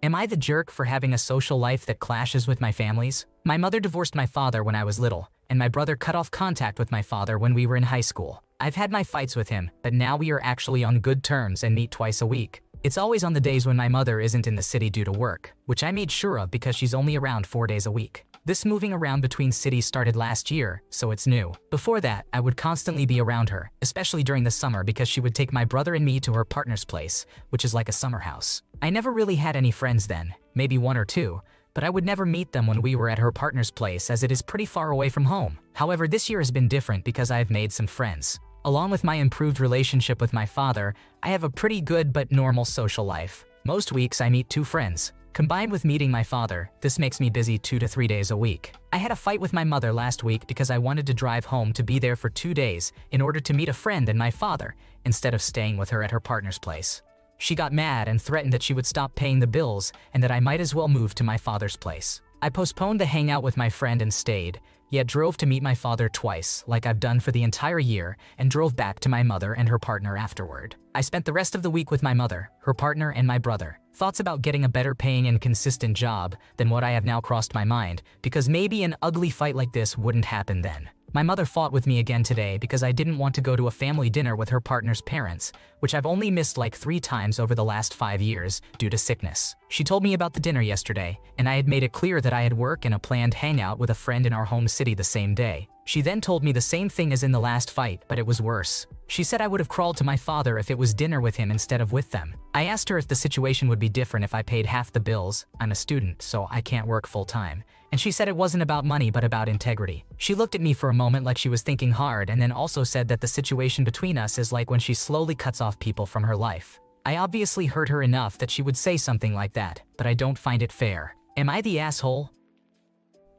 Am I the jerk for having a social life that clashes with my family's? My mother divorced my father when I was little, and my brother cut off contact with my father when we were in high school. I've had my fights with him, but now we are actually on good terms and meet twice a week. It's always on the days when my mother isn't in the city due to work, which I made sure of because she's only around 4 days a week. This moving around between cities started last year, so it's new. Before that, I would constantly be around her, especially during the summer because she would take my brother and me to her partner's place, which is like a summer house. I never really had any friends then, maybe 1 or 2, but I would never meet them when we were at her partner's place as it is pretty far away from home. However, this year has been different because I have made some friends. Along with my improved relationship with my father, I have a pretty good but normal social life. Most weeks I meet 2 friends. Combined with meeting my father, this makes me busy 2 to 3 days a week. I had a fight with my mother last week because I wanted to drive home to be there for 2 days in order to meet a friend and my father, instead of staying with her at her partner's place. She got mad and threatened that she would stop paying the bills and that I might as well move to my father's place. I postponed the hangout with my friend and stayed, yet drove to meet my father twice, like I've done for the entire year, and drove back to my mother and her partner afterward. I spent the rest of the week with my mother, her partner, and my brother. Thoughts about getting a better paying and consistent job than what I have now crossed my mind, because maybe an ugly fight like this wouldn't happen then. My mother fought with me again today because I didn't want to go to a family dinner with her partner's parents, which I've only missed like 3 times over the last 5 years due to sickness. She told me about the dinner yesterday, and I had made it clear that I had work and a planned hangout with a friend in our home city the same day. She then told me the same thing as in the last fight, but it was worse. She said I would have crawled to my father if it was dinner with him instead of with them. I asked her if the situation would be different if I paid half the bills. I'm a student, so I can't work full time. And she said it wasn't about money but about integrity. She looked at me for a moment like she was thinking hard and then also said that the situation between us is like when she slowly cuts off people from her life. I obviously hurt her enough that she would say something like that, but I don't find it fair. Am I the asshole?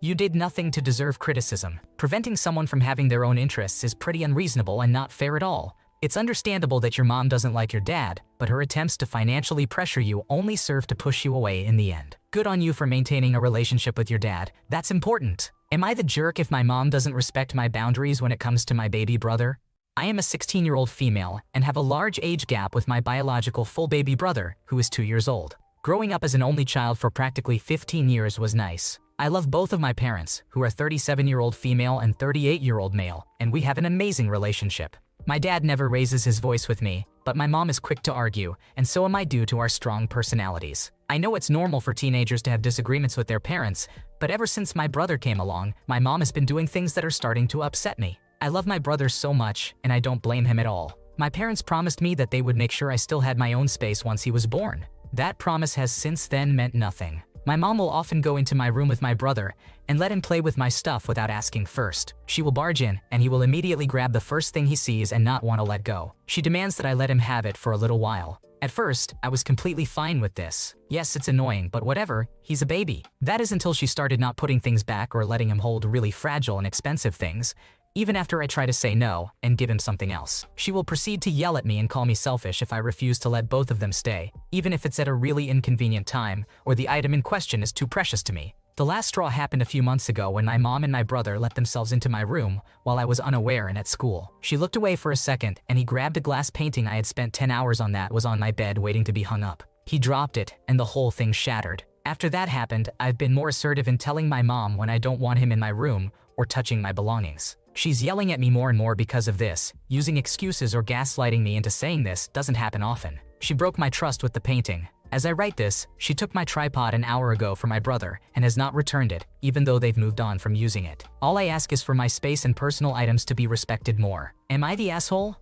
You did nothing to deserve criticism. Preventing someone from having their own interests is pretty unreasonable and not fair at all. It's understandable that your mom doesn't like your dad, but her attempts to financially pressure you only serve to push you away in the end. Good on you for maintaining a relationship with your dad. That's important. Am I the jerk if my mom doesn't respect my boundaries when it comes to my baby brother? I am a 16-year-old female and have a large age gap with my biological full baby brother, who is 2 years old. Growing up as an only child for practically 15 years was nice. I love both of my parents, who are 37-year-old female and 38-year-old male, and we have an amazing relationship. My dad never raises his voice with me, but my mom is quick to argue, and so am I due to our strong personalities. I know it's normal for teenagers to have disagreements with their parents, but ever since my brother came along, my mom has been doing things that are starting to upset me. I love my brother so much, and I don't blame him at all. My parents promised me that they would make sure I still had my own space once he was born. That promise has since then meant nothing. My mom will often go into my room with my brother and let him play with my stuff without asking first. She will barge in, and he will immediately grab the first thing he sees and not want to let go. She demands that I let him have it for a little while. At first, I was completely fine with this. Yes, it's annoying, but whatever, he's a baby. That is until she started not putting things back or letting him hold really fragile and expensive things. Even after I try to say no and give him something else, she will proceed to yell at me and call me selfish if I refuse to let both of them stay, even if it's at a really inconvenient time or the item in question is too precious to me. The last straw happened a few months ago when my mom and my brother let themselves into my room while I was unaware and at school. She looked away for a second and he grabbed a glass painting I had spent 10 hours on that was on my bed waiting to be hung up. He dropped it and the whole thing shattered. After that happened, I've been more assertive in telling my mom when I don't want him in my room or touching my belongings. She's yelling at me more and more because of this. Using excuses or gaslighting me into saying this doesn't happen often. She broke my trust with the painting. As I write this, she took my tripod an hour ago for my brother and has not returned it, even though they've moved on from using it. All I ask is for my space and personal items to be respected more. Am I the asshole?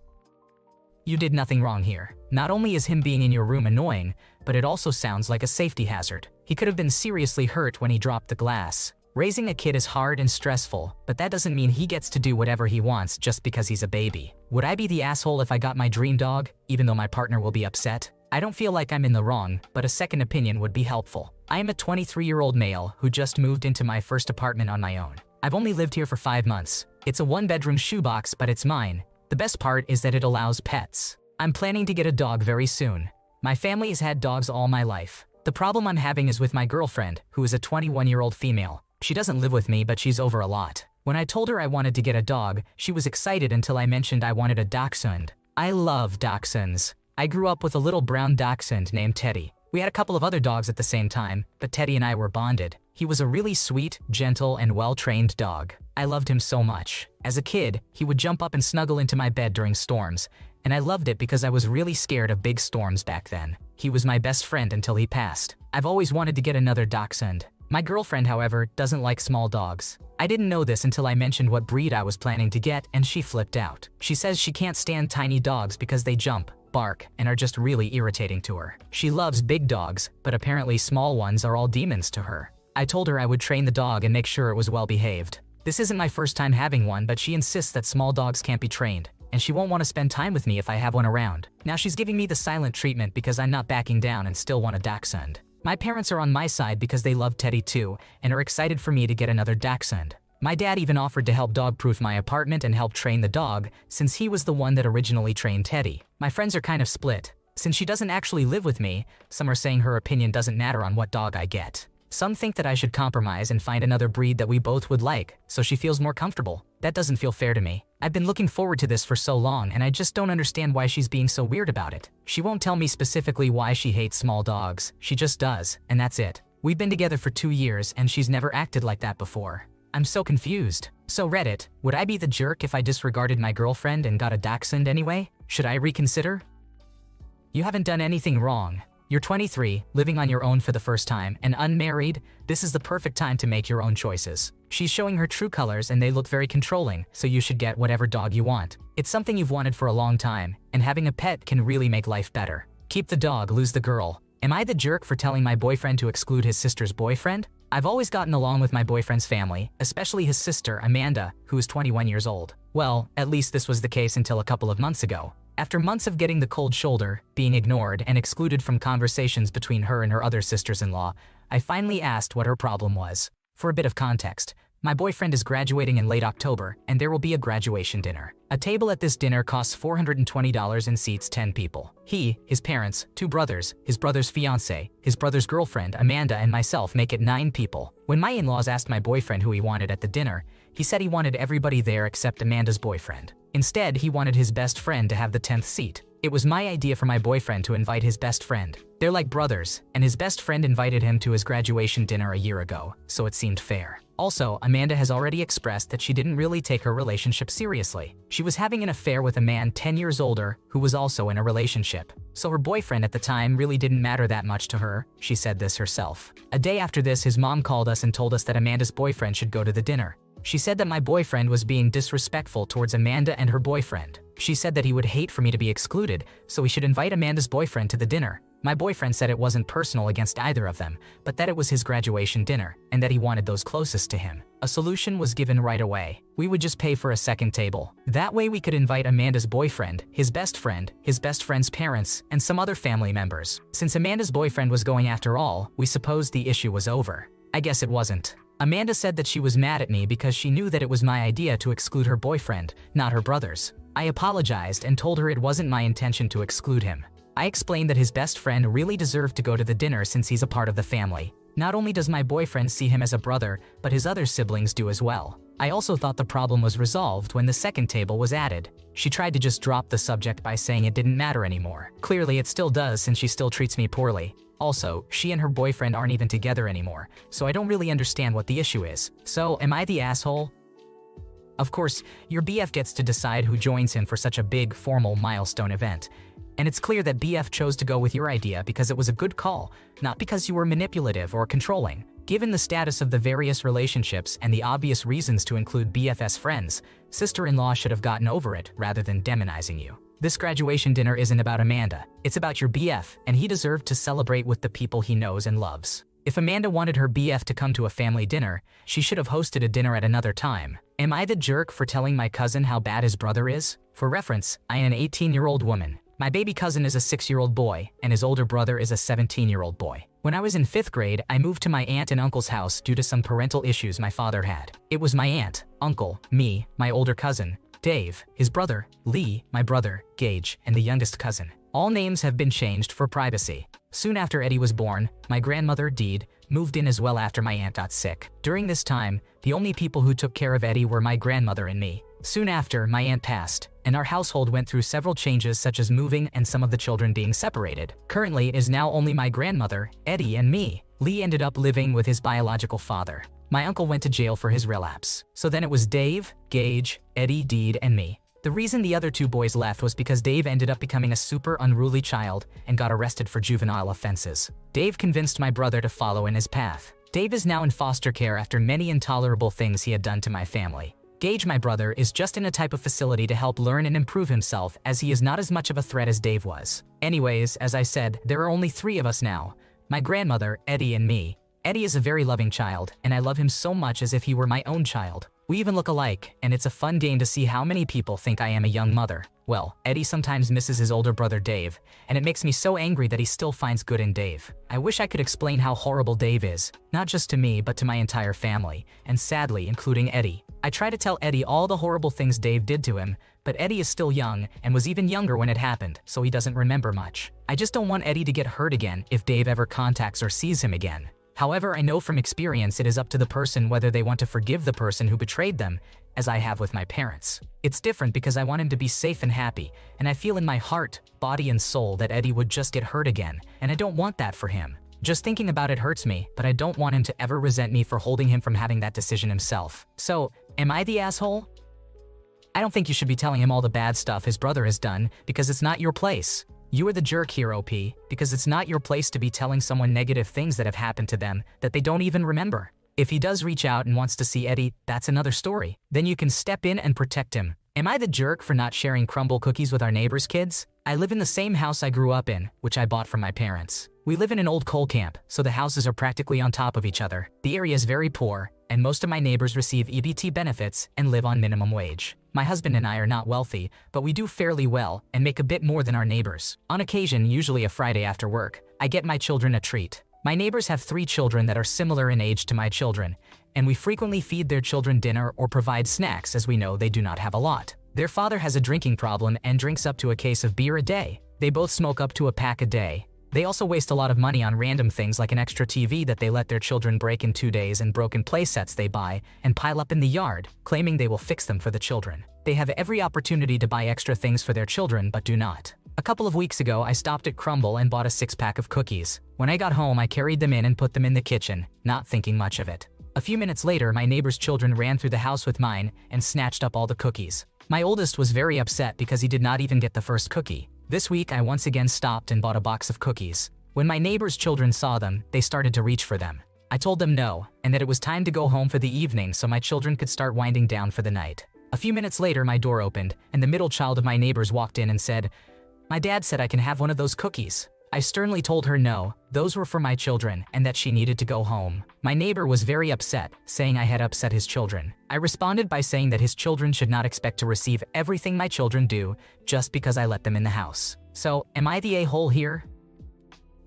You did nothing wrong here. Not only is him being in your room annoying, but it also sounds like a safety hazard. He could have been seriously hurt when he dropped the glass. Raising a kid is hard and stressful, but that doesn't mean he gets to do whatever he wants just because he's a baby. Would I be the asshole if I got my dream dog, even though my partner will be upset? I don't feel like I'm in the wrong, but a second opinion would be helpful. I am a 23-year-old male who just moved into my first apartment on my own. I've only lived here for 5 months. It's a 1-bedroom shoebox, but it's mine. The best part is that it allows pets. I'm planning to get a dog very soon. My family has had dogs all my life. The problem I'm having is with my girlfriend, who is a 21-year-old female. She doesn't live with me, but she's over a lot. When I told her I wanted to get a dog, she was excited until I mentioned I wanted a dachshund. I love dachshunds. I grew up with a little brown dachshund named Teddy. We had a couple of other dogs at the same time, but Teddy and I were bonded. He was a really sweet, gentle, and well-trained dog. I loved him so much. As a kid, he would jump up and snuggle into my bed during storms, and I loved it because I was really scared of big storms back then. He was my best friend until he passed. I've always wanted to get another dachshund. My girlfriend, however, doesn't like small dogs. I didn't know this until I mentioned what breed I was planning to get, and she flipped out. She says she can't stand tiny dogs because they jump, bark, and are just really irritating to her. She loves big dogs, but apparently small ones are all demons to her. I told her I would train the dog and make sure it was well behaved. This isn't my first time having one, but she insists that small dogs can't be trained, and she won't want to spend time with me if I have one around. Now she's giving me the silent treatment because I'm not backing down and still want a dachshund. My parents are on my side because they love Teddy too and are excited for me to get another dachshund. My dad even offered to help dog-proof my apartment and help train the dog since he was the one that originally trained Teddy. My friends are kind of split. Since she doesn't actually live with me, some are saying her opinion doesn't matter on what dog I get. Some think that I should compromise and find another breed that we both would like, so she feels more comfortable. That doesn't feel fair to me. I've been looking forward to this for so long, and I just don't understand why she's being so weird about it. She won't tell me specifically why she hates small dogs. She just does, and that's it. We've been together for 2 years, and she's never acted like that before. I'm so confused. So Reddit, would I be the jerk if I disregarded my girlfriend and got a dachshund anyway? Should I reconsider? You haven't done anything wrong. You're 23, living on your own for the first time, and unmarried. This is the perfect time to make your own choices. She's showing her true colors and they look very controlling, so you should get whatever dog you want. It's something you've wanted for a long time, and having a pet can really make life better. Keep the dog, lose the girl. Am I the jerk for telling my boyfriend to exclude his sister's boyfriend? I've always gotten along with my boyfriend's family, especially his sister, Amanda, who is 21 years old. Well, at least this was the case until a couple of months ago. After months of getting the cold shoulder, being ignored, and excluded from conversations between her and her other sisters-in-law, I finally asked what her problem was. For a bit of context, my boyfriend is graduating in late October, and there will be a graduation dinner. A table at this dinner costs $420 and seats 10 people. He, his parents, 2 brothers, his brother's fiancé, his brother's girlfriend, Amanda, and myself make it 9 people. When my in-laws asked my boyfriend who he wanted at the dinner, he said he wanted everybody there except Amanda's boyfriend. Instead, he wanted his best friend to have the 10th seat. It was my idea for my boyfriend to invite his best friend. They're like brothers, and his best friend invited him to his graduation dinner a year ago, so it seemed fair. Also, Amanda has already expressed that she didn't really take her relationship seriously. She was having an affair with a man 10 years older who was also in a relationship. So her boyfriend at the time really didn't matter that much to her. She said this herself. A day after this, his mom called us and told us that Amanda's boyfriend should go to the dinner. She said that my boyfriend was being disrespectful towards Amanda and her boyfriend. She said that he would hate for me to be excluded, so we should invite Amanda's boyfriend to the dinner. My boyfriend said it wasn't personal against either of them, but that it was his graduation dinner, and that he wanted those closest to him. A solution was given right away. We would just pay for a second table. That way we could invite Amanda's boyfriend, his best friend's parents, and some other family members. Since Amanda's boyfriend was going after all, we supposed the issue was over. I guess it wasn't. Amanda said that she was mad at me because she knew that it was my idea to exclude her boyfriend, not her brother's. I apologized and told her it wasn't my intention to exclude him. I explained that his best friend really deserved to go to the dinner since he's a part of the family. Not only does my boyfriend see him as a brother, but his other siblings do as well. I also thought the problem was resolved when the second table was added. She tried to just drop the subject by saying it didn't matter anymore. Clearly it still does since she still treats me poorly. Also, she and her boyfriend aren't even together anymore, so I don't really understand what the issue is. So, am I the asshole? Of course, your BF gets to decide who joins him for such a big, formal milestone event. And it's clear that BF chose to go with your idea because it was a good call, not because you were manipulative or controlling. Given the status of the various relationships and the obvious reasons to include BF as friends, sister-in-law should have gotten over it rather than demonizing you. This graduation dinner isn't about Amanda, it's about your BF, and he deserved to celebrate with the people he knows and loves. If Amanda wanted her BF to come to a family dinner, she should have hosted a dinner at another time. Am I the jerk for telling my cousin how bad his brother is? For reference, I am an 18-year-old woman. My baby cousin is a 6-year-old boy, and his older brother is a 17-year-old boy. When I was in 5th grade, I moved to my aunt and uncle's house due to some parental issues my father had. It was my aunt, uncle, me, my older cousin, Dave, his brother, Lee, my brother, Gage, and the youngest cousin. All names have been changed for privacy. Soon after Eddie was born, my grandmother, Deed, moved in as well after my aunt got sick. During this time, the only people who took care of Eddie were my grandmother and me. Soon after, my aunt passed, and our household went through several changes such as moving and some of the children being separated. Currently, it is now only my grandmother, Eddie, and me. Lee ended up living with his biological father. My uncle went to jail for his relapse. So then it was Dave, Gage, Eddie, Deed, and me. The reason the other two boys left was because Dave ended up becoming a super unruly child and got arrested for juvenile offenses. Dave convinced my brother to follow in his path. Dave is now in foster care after many intolerable things he had done to my family. Gage, my brother, is just in a type of facility to help learn and improve himself, as he is not as much of a threat as Dave was. Anyways, as I said, there are only 3 of us now. My grandmother, Eddie, and me. Eddie is a very loving child, and I love him so much as if he were my own child. We even look alike, and it's a fun game to see how many people think I am a young mother. Well, Eddie sometimes misses his older brother Dave, and it makes me so angry that he still finds good in Dave. I wish I could explain how horrible Dave is, not just to me but to my entire family, and sadly, including Eddie. I try to tell Eddie all the horrible things Dave did to him, but Eddie is still young and was even younger when it happened, so he doesn't remember much. I just don't want Eddie to get hurt again if Dave ever contacts or sees him again. However, I know from experience it is up to the person whether they want to forgive the person who betrayed them, as I have with my parents. It's different because I want him to be safe and happy, and I feel in my heart, body, and soul that Eddie would just get hurt again, and I don't want that for him. Just thinking about it hurts me, but I don't want him to ever resent me for holding him from having that decision himself. So, am I the asshole? I don't think you should be telling him all the bad stuff his brother has done, because it's not your place. You are the jerk here, OP, because it's not your place to be telling someone negative things that have happened to them that they don't even remember. If he does reach out and wants to see Eddie, that's another story. Then you can step in and protect him. Am I the jerk for not sharing Crumbl cookies with our neighbors' kids? I live in the same house I grew up in, which I bought from my parents. We live in an old coal camp, so the houses are practically on top of each other. The area is very poor, and most of my neighbors receive EBT benefits and live on minimum wage. My husband and I are not wealthy, but we do fairly well and make a bit more than our neighbors. On occasion, usually a Friday after work, I get my children a treat. My neighbors have 3 children that are similar in age to my children, and we frequently feed their children dinner or provide snacks as we know they do not have a lot. Their father has a drinking problem and drinks up to a case of beer a day. They both smoke up to a pack a day. They also waste a lot of money on random things like an extra TV that they let their children break in 2 days and broken play sets they buy and pile up in the yard, claiming they will fix them for the children. They have every opportunity to buy extra things for their children but do not. A couple of weeks ago, I stopped at Crumbl and bought a 6-pack of cookies. When I got home, I carried them in and put them in the kitchen, not thinking much of it. A few minutes later, my neighbor's children ran through the house with mine and snatched up all the cookies. My oldest was very upset because he did not even get the first cookie. This week, I once again stopped and bought a box of cookies. When my neighbor's children saw them, they started to reach for them. I told them no, and that it was time to go home for the evening so my children could start winding down for the night. A few minutes later, my door opened, and the middle child of my neighbors walked in and said, "My dad said I can have one of those cookies." I sternly told her no, those were for my children, and that she needed to go home. My neighbor was very upset, saying I had upset his children. I responded by saying that his children should not expect to receive everything my children do just because I let them in the house. So, am I the a-hole here?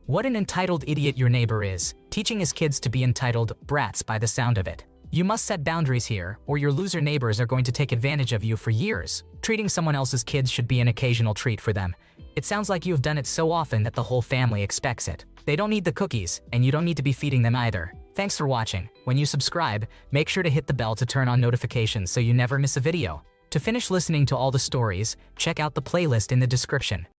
What an entitled idiot your neighbor is, teaching his kids to be entitled brats by the sound of it. You must set boundaries here, or your loser neighbors are going to take advantage of you for years. Treating someone else's kids should be an occasional treat for them. It sounds like you have done it so often that the whole family expects it. They don't need the cookies, and you don't need to be feeding them either. Thanks for watching. When you subscribe, make sure to hit the bell to turn on notifications so you never miss a video. To finish listening to all the stories, check out the playlist in the description.